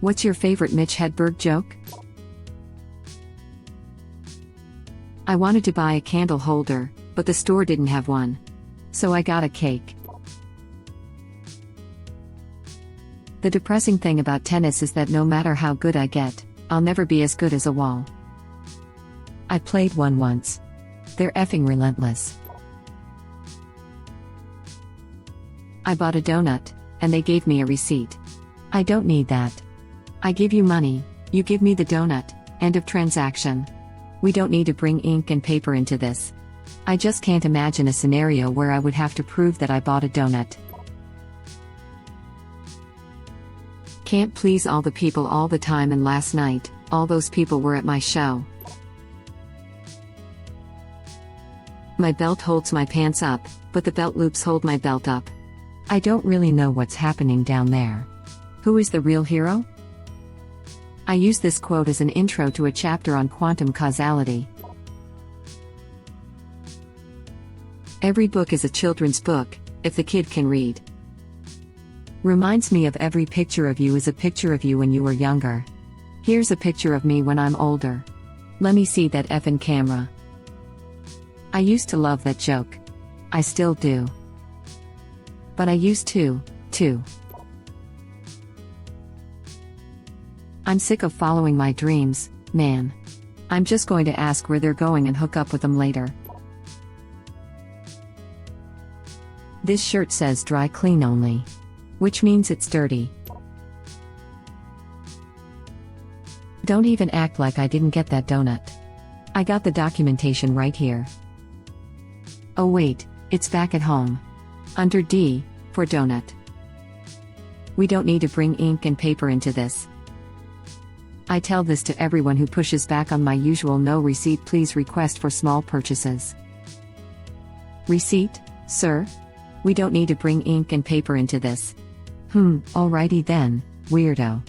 What's your favorite Mitch Hedburg joke? I wanted to buy a candle holder, but the store didn't have one. So I got a cake. The depressing thing about tennis is that no matter how good I get, I'll never be as good as a wall. I played one once. They're effing relentless. I bought a donut, and they gave me a receipt. I don't need that. I give you money, you give me the donut, end of transaction. We don't need to bring ink and paper into this. I just can't imagine a scenario where I would have to prove that I bought a donut. Can't please all the people all the time, and last night, all those people were at my show. My belt holds my pants up, but the belt loops hold my belt up. I don't really know what's happening down there. Who is the real hero? I use this quote as an intro to a chapter on quantum causality. Every book is a children's book, if the kid can read. Reminds me of every picture of you is a picture of you when you were younger. Here's a picture of me when I'm older. Let me see that effing camera. I used to love that joke. I still do. But I used to, too. I'm sick of following my dreams, man. I'm just going to ask where they're going and hook up with them later. This shirt says dry clean only, which means it's dirty. Don't even act like I didn't get that donut. I got the documentation right here. Oh wait, it's back at home. Under D, for donut. We don't need to bring ink and paper into this. I tell this to everyone who pushes back on my usual no receipt please request for small purchases. Receipt, sir? We don't need to bring ink and paper into this. Alrighty then, weirdo.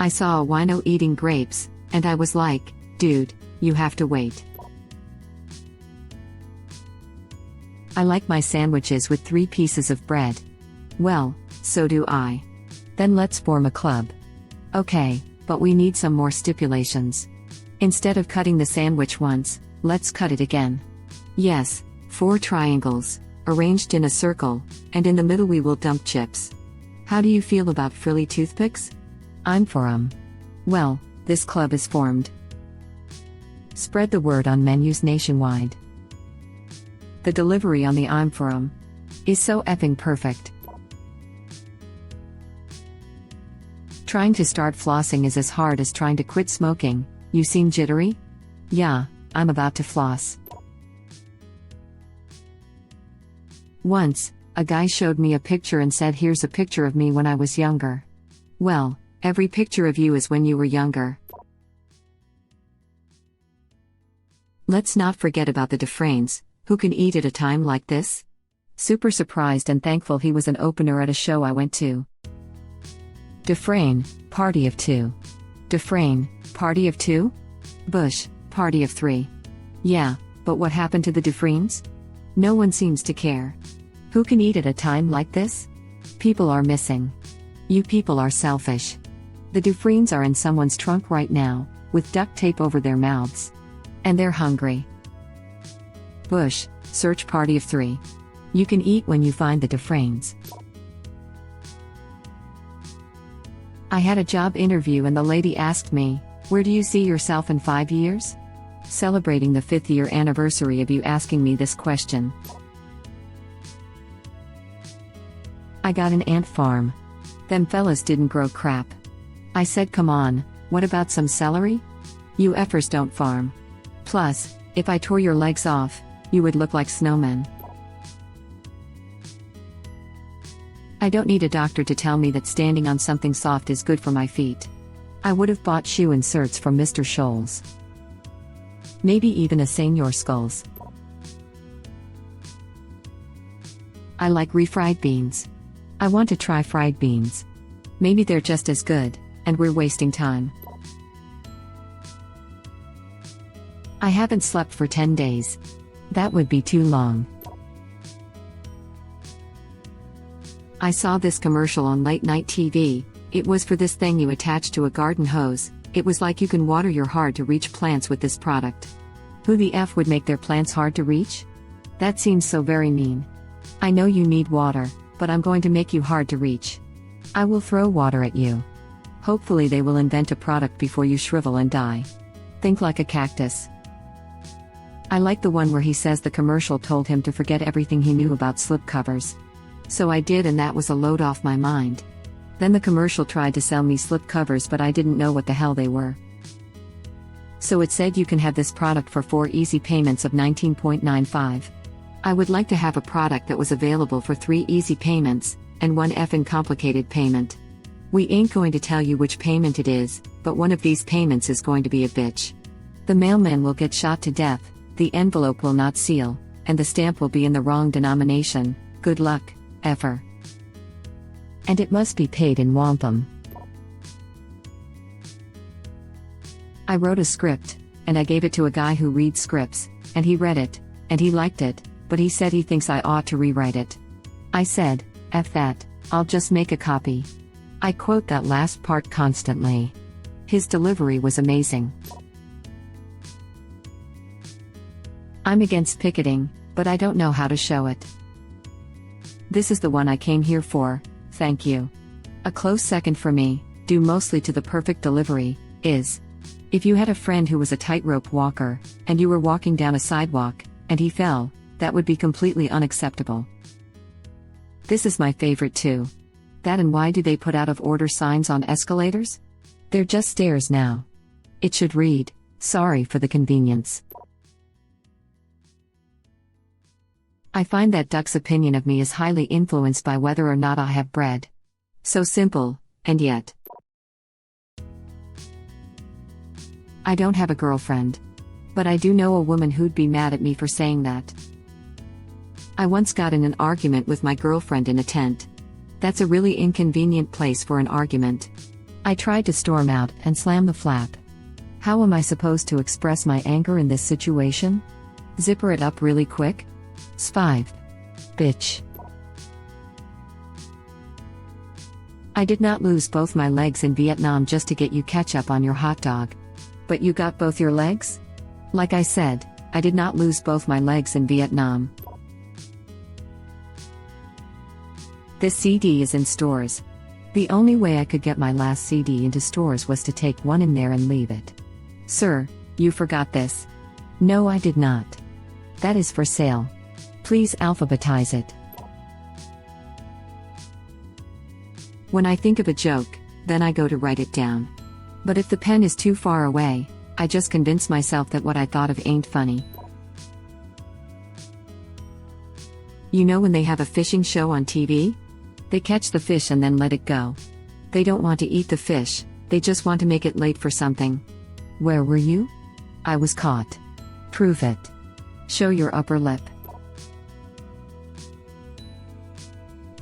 I saw a wino eating grapes, and I was like, dude, you have to wait. I like my sandwiches with 3 pieces of bread. Well, so do I. Then let's form a club. Okay, but we need some more stipulations. Instead of cutting the sandwich once, let's cut it again. Yes, 4 triangles, arranged in a circle, and in the middle we will dump chips. How do you feel about frilly toothpicks? I'm for 'em. Well, this club is formed. Spread the word on menus nationwide. The delivery on the I'm for 'em is so effing perfect. Trying to start flossing is as hard as trying to quit smoking. You seem jittery? Yeah, I'm about to floss. Once, a guy showed me a picture and said, here's a picture of me when I was younger. Well, every picture of you is when you were younger. Let's not forget about the Dufresnes, who can eat at a time like this. Super surprised and thankful he was an opener at a show I went to. Dufresne, party of 2. Dufresne, party of 2? Bush, party of 3. Yeah, but what happened to the Dufresnes? No one seems to care. Who can eat at a time like this? People are missing. You people are selfish. The Dufresnes are in someone's trunk right now, with duct tape over their mouths. And they're hungry. Bush, search party of 3. You can eat when you find the Dufresnes. I had a job interview and the lady asked me, where do you see yourself in 5 years? Celebrating the 5th year anniversary of you asking me this question. I got an ant farm. Them fellas didn't grow crap. I said come on, what about some celery? You effers don't farm. Plus, if I tore your legs off, you would look like snowmen. I don't need a doctor to tell me that standing on something soft is good for my feet. I would have bought shoe inserts from Mr. Scholl's. Maybe even a Senior Skulls. I like refried beans. I want to try fried beans. Maybe they're just as good, and we're wasting time. I haven't slept for 10 days. That would be too long. I saw this commercial on late night TV. It was for this thing you attach to a garden hose. It was like you can water your hard to reach plants with this product. Who the F would make their plants hard to reach? That seems so very mean. I know you need water, but I'm going to make you hard to reach. I will throw water at you. Hopefully they will invent a product before you shrivel and die. Think like a cactus. I like the one where he says the commercial told him to forget everything he knew about slipcovers. So I did, and that was a load off my mind. Then the commercial tried to sell me slipcovers, but I didn't know what the hell they were. So it said you can have this product for 4 easy payments of $19.95. I would like to have a product that was available for 3 easy payments, and 1 effing complicated payment. We ain't going to tell you which payment it is, but one of these payments is going to be a bitch. The mailman will get shot to death, the envelope will not seal, and the stamp will be in the wrong denomination. Good luck, effer. And it must be paid in wampum. I wrote a script, and I gave it to a guy who reads scripts, and he read it, and he liked it, but he said he thinks I ought to rewrite it. I said, F that, I'll just make a copy. I quote that last part constantly. His delivery was amazing. I'm against picketing, but I don't know how to show it. This is the one I came here for, thank you. A close second for me, due mostly to the perfect delivery, is: if you had a friend who was a tightrope walker, and you were walking down a sidewalk, and he fell, that would be completely unacceptable. This is my favorite too. That and why do they put out of order signs on escalators? They're just stairs now. It should read, sorry for the convenience. I find that Duck's opinion of me is highly influenced by whether or not I have bread. So simple, and yet. I don't have a girlfriend. But I do know a woman who'd be mad at me for saying that. I once got in an argument with my girlfriend in a tent. That's a really inconvenient place for an argument. I tried to storm out and slam the flap. How am I supposed to express my anger in this situation? Zipper it up really quick? S5. Bitch. I did not lose both my legs in Vietnam just to get you ketchup on your hot dog. But you got both your legs? Like I said, I did not lose both my legs in Vietnam. This CD is in stores. The only way I could get my last CD into stores was to take one in there and leave it. Sir, you forgot this. No, I did not. That is for sale. Please alphabetize it. When I think of a joke, then I go to write it down. But if the pen is too far away, I just convince myself that what I thought of ain't funny. You know when they have a fishing show on TV? They catch the fish and then let it go. They don't want to eat the fish, they just want to make it late for something. Where were you? I was caught. Prove it. Show your upper lip.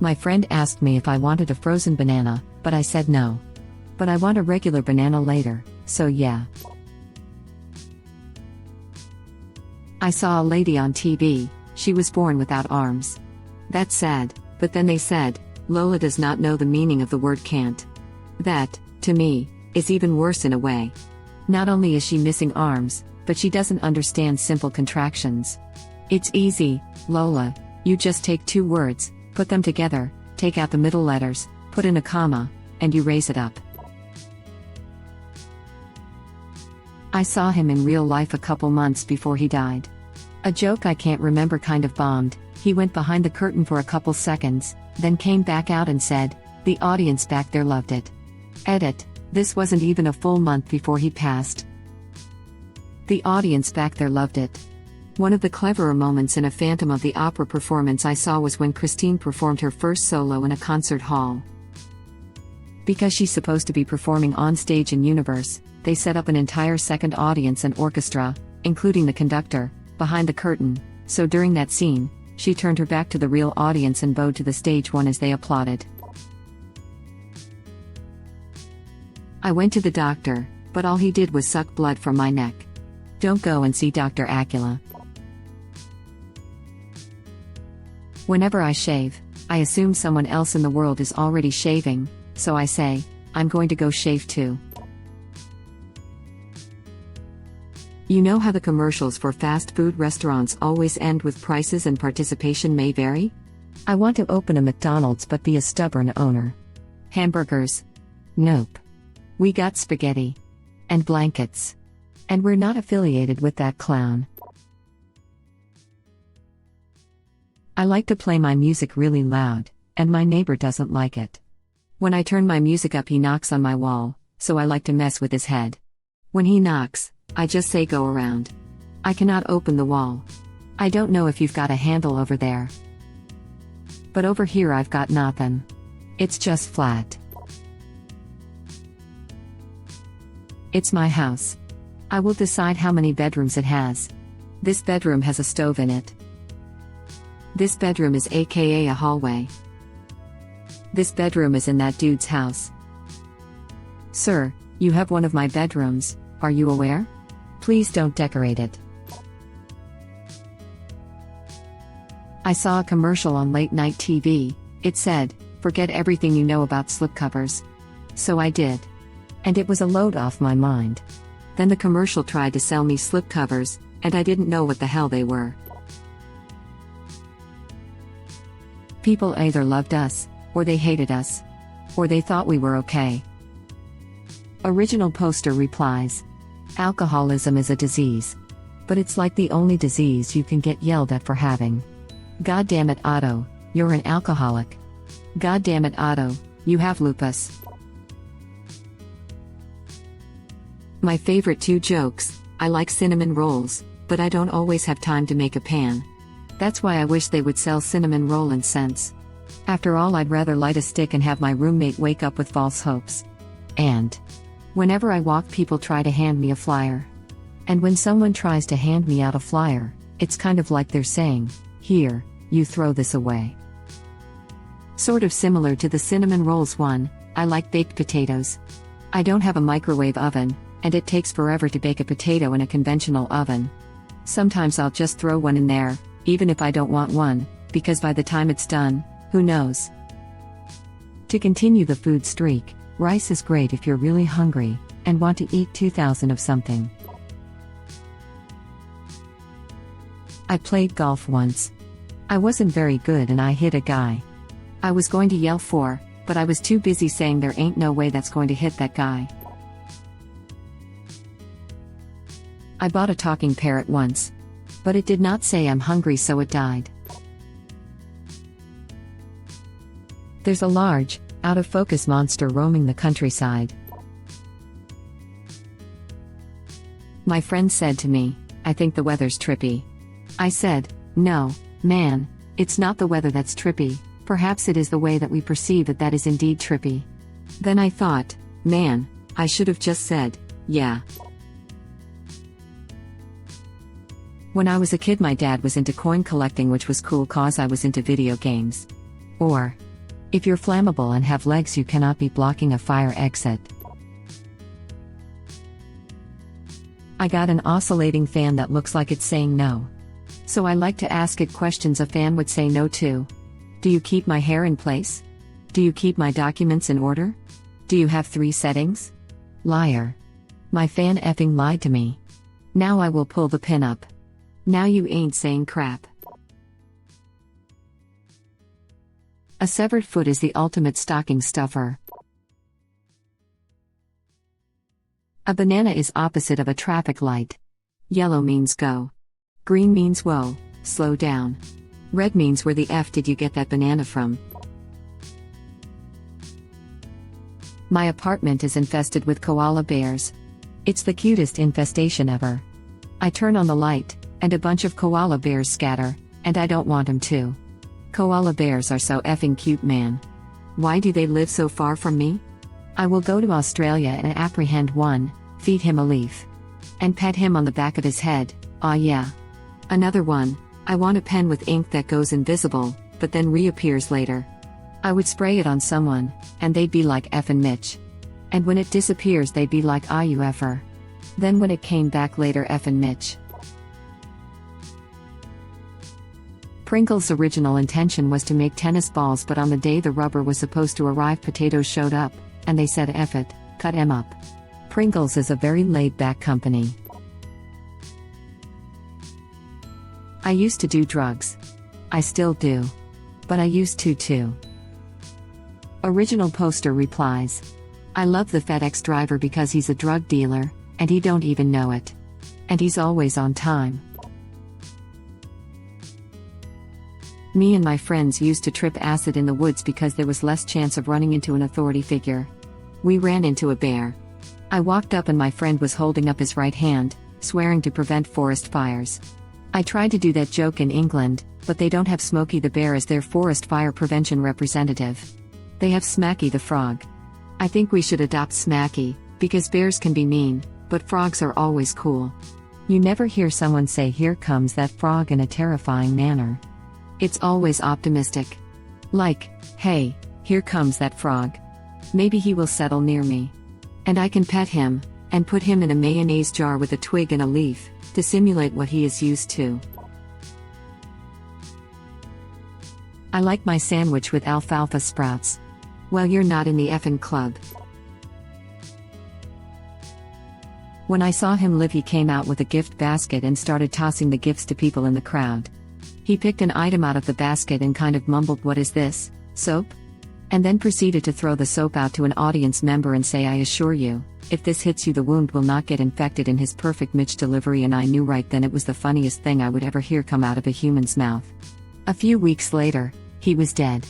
My friend asked me if I wanted a frozen banana, but I said no. But I want a regular banana later, so yeah. I saw a lady on TV, she was born without arms. That's sad, but then they said, Lola does not know the meaning of the word can't. That, to me, is even worse in a way. Not only is she missing arms, but she doesn't understand simple contractions. It's easy, Lola, you just take 2 words, put them together, take out the middle letters, put in a comma, and you raise it up. I saw him in real life a couple months before he died. A joke I can't remember kind of bombed. He went behind the curtain for a couple seconds, then came back out and said, the audience back there loved it. Edit, this wasn't even a full month before he passed. The audience back there loved it. One of the cleverer moments in a Phantom of the Opera performance I saw was when Christine performed her first solo in a concert hall. Because she's supposed to be performing on stage in Universe, they set up an entire second audience and orchestra, including the conductor, behind the curtain, so during that scene, she turned her back to the real audience and bowed to the stage one as they applauded. I went to the doctor, but all he did was suck blood from my neck. Don't go and see Dr. Acula. Whenever I shave, I assume someone else in the world is already shaving, so I say, I'm going to go shave too. You know how the commercials for fast food restaurants always end with prices and participation may vary? I want to open a McDonald's but be a stubborn owner. Hamburgers? Nope. We got spaghetti. And blankets. And we're not affiliated with that clown. I like to play my music really loud, and my neighbor doesn't like it. When I turn my music up, he knocks on my wall, so I like to mess with his head. When he knocks, I just say go around. I cannot open the wall. I don't know if you've got a handle over there. But over here I've got nothing. It's just flat. It's my house. I will decide how many bedrooms it has. This bedroom has a stove in it. This bedroom is aka a hallway. This bedroom is in that dude's house. Sir, you have one of my bedrooms, are you aware? Please don't decorate it. I saw a commercial on late night TV. It said, forget everything you know about slipcovers. So I did. And it was a load off my mind. Then the commercial tried to sell me slipcovers, and I didn't know what the hell they were. People either loved us, or they hated us. Or they thought we were okay. Original poster replies. Alcoholism is a disease. But it's like the only disease you can get yelled at for having. God damn it, Otto, you're an alcoholic. God damn it, Otto, you have lupus. My favorite 2 jokes. I like cinnamon rolls, but I don't always have time to make a pan. That's why I wish they would sell cinnamon roll and cents. After all, I'd rather light a stick and have my roommate wake up with false hopes. And whenever I walk, people try to hand me a flyer. And when someone tries to hand me out a flyer, it's kind of like they're saying, here, you throw this away. Sort of similar to the cinnamon rolls one, I like baked potatoes. I don't have a microwave oven, and it takes forever to bake a potato in a conventional oven. Sometimes I'll just throw one in there, even if I don't want one, because by the time it's done, who knows? To continue the food streak, rice is great if you're really hungry and want to eat 2,000 of something. I played golf once. I wasn't very good and I hit a guy. I was going to yell for, but I was too busy saying there ain't no way that's going to hit that guy. I bought a talking parrot once. But it did not say I'm hungry, so it died. There's a large, out-of-focus monster roaming the countryside. My friend said to me, I think the weather's trippy. I said, no, man, it's not the weather that's trippy, perhaps it is the way that we perceive that is indeed trippy. Then I thought, man, I should have just said, yeah. When I was a kid, my dad was into coin collecting, which was cool cause I was into video games. Or, if you're flammable and have legs, you cannot be blocking a fire exit. I got an oscillating fan that looks like it's saying no. So I like to ask it questions a fan would say no to. Do you keep my hair in place? Do you keep my documents in order? Do you have 3 settings? Liar. My fan effing lied to me. Now I will pull the pin up. Now you ain't saying crap. A severed foot is the ultimate stocking stuffer. A banana is opposite of a traffic light. Yellow means go. Green means whoa, slow down. Red means where the F did you get that banana from? My apartment is infested with koala bears. It's the cutest infestation ever. I turn on the light, and a bunch of koala bears scatter, and I don't want them to. Koala bears are so effing cute, man. Why do they live so far from me? I will go to Australia and apprehend one, feed him a leaf. And pet him on the back of his head, aw yeah. Another one, I want a pen with ink that goes invisible, but then reappears later. I would spray it on someone, and they'd be like effin' Mitch. And when it disappears they'd be like ah you effer. Then when it came back later effin' Mitch. Pringles' original intention was to make tennis balls, but on the day the rubber was supposed to arrive, potatoes showed up, and they said F it, cut 'em up. Pringles is a very laid-back company. I used to do drugs. I still do. But I used to too. Original poster replies. I love the FedEx driver because he's a drug dealer, and he don't even know it. And he's always on time. Me and my friends used to trip acid in the woods because there was less chance of running into an authority figure. We ran into a bear. I walked up and my friend was holding up his right hand, swearing to prevent forest fires. I tried to do that joke in England, but they don't have Smokey the Bear as their forest fire prevention representative. They have Smacky the Frog. I think we should adopt Smacky, because bears can be mean, but frogs are always cool. You never hear someone say "here comes that frog" in a terrifying manner. It's always optimistic. Like, hey, here comes that frog. Maybe he will settle near me. And I can pet him, and put him in a mayonnaise jar with a twig and a leaf, to simulate what he is used to. I like my sandwich with alfalfa sprouts. Well, you're not in the effing club. When I saw him live, he came out with a gift basket and started tossing the gifts to people in the crowd. He picked an item out of the basket and kind of mumbled, "What is this, soap?" And then proceeded to throw the soap out to an audience member and say, "I assure you, if this hits you, the wound will not get infected," in his perfect Mitch delivery, and I knew right then it was the funniest thing I would ever hear come out of a human's mouth. A few weeks later, he was dead.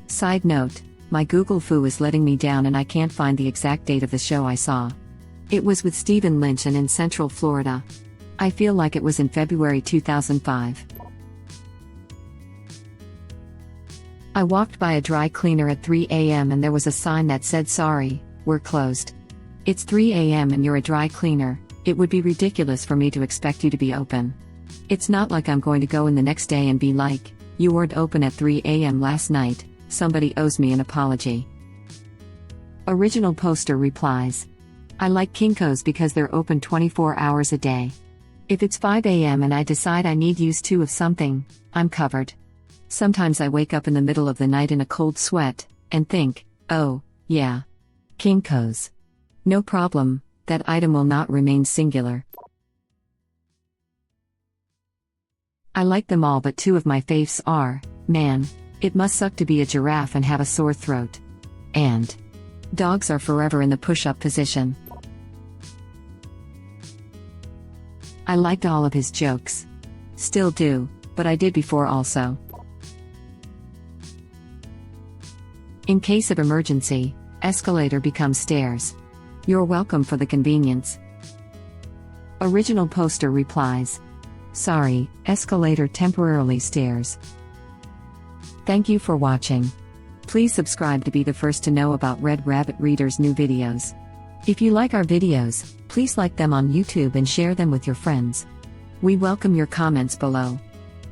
Side note, my Google foo is letting me down and I can't find the exact date of the show I saw. It was with Stephen Lynch and in Central Florida. I feel like it was in February 2005. I walked by a dry cleaner at 3 a.m. and there was a sign that said, "Sorry, we're closed." It's 3 a.m. and you're a dry cleaner. It would be ridiculous for me to expect you to be open. It's not like I'm going to go in the next day and be like, "You weren't open at 3 a.m. last night, somebody owes me an apology." Original poster replies. I like Kinko's because they're open 24 hours a day. If it's 5 a.m. and I decide I need use too of something, I'm covered. Sometimes I wake up in the middle of the night in a cold sweat, and think, oh, yeah. Kinko's. No problem, that item will not remain singular. I like them all, but two of my faves are, man, it must suck to be a giraffe and have a sore throat. And dogs are forever in the push-up position. I liked all of his jokes. Still do, but I did before also. In case of emergency, escalator becomes stairs. You're welcome for the convenience. Original poster replies. Sorry, escalator temporarily stairs. Thank you for watching. Please subscribe to be the first to know about Red Rabbit Reader's new videos. If you like our videos, please like them on YouTube and share them with your friends. We welcome your comments below.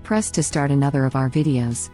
Press to start another of our videos.